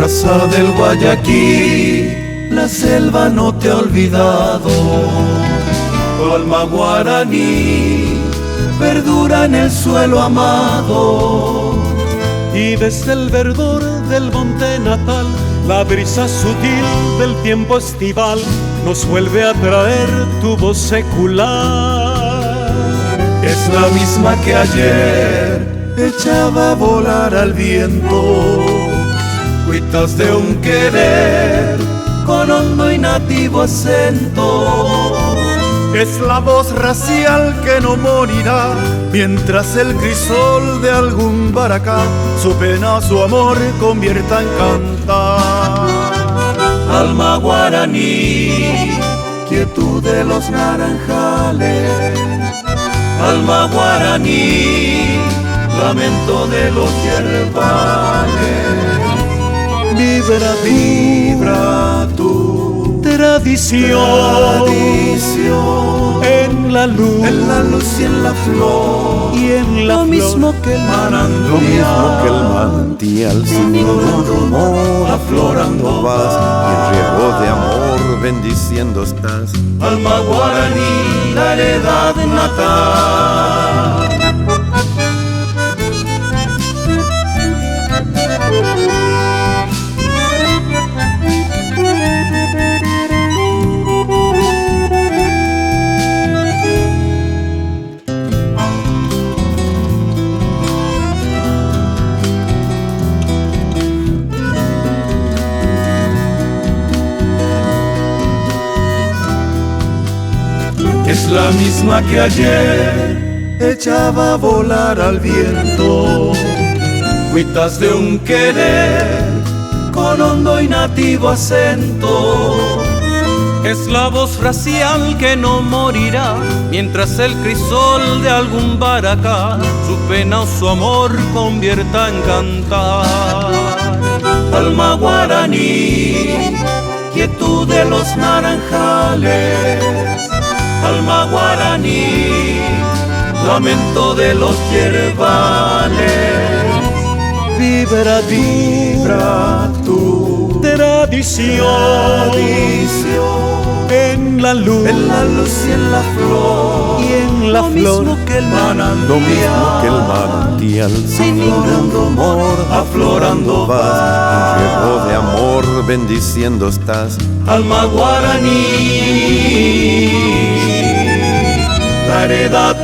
Raza del Guayaquil, la selva no te ha olvidado. Tu alma guaraní perdura en el suelo amado. Y desde el verdor del monte natal, la brisa sutil del tiempo estival nos vuelve a traer tu voz secular. Es la misma que ayer echaba a volar al viento, cuitas de un querer con hondo y nativo acento. Es la voz racial que no morirá mientras el crisol de algún baracá su pena, su amor convierta en cantar. Alma guaraní, quietud de los naranjales. Alma guaraní, lamento de los yerbales. Vibra, vibra tu tradición en la luz y en la flor, y en la lo flor. mismo que el manantial, sin ningún rumor, aflorando vas, y en riego de amor bendiciendo estás. Alma guaraní, la heredad natal. Es la misma que ayer echaba a volar al viento, cuitas de un querer con hondo y nativo acento. Es la voz racial que no morirá mientras el crisol de algún baracá su pena o su amor convierta en cantar. Alma guaraní, quietud de los naranjales. Alma guaraní, lamento de los yerbales. Vibra, vibra tu tradición en la luz y en la flor, y en la lo flor. mismo que el Lo mismo que el manantial, sin ningún rumor, aflorando vas, y en riego de amor bendiciendo estás. Alma guaraní, la heredad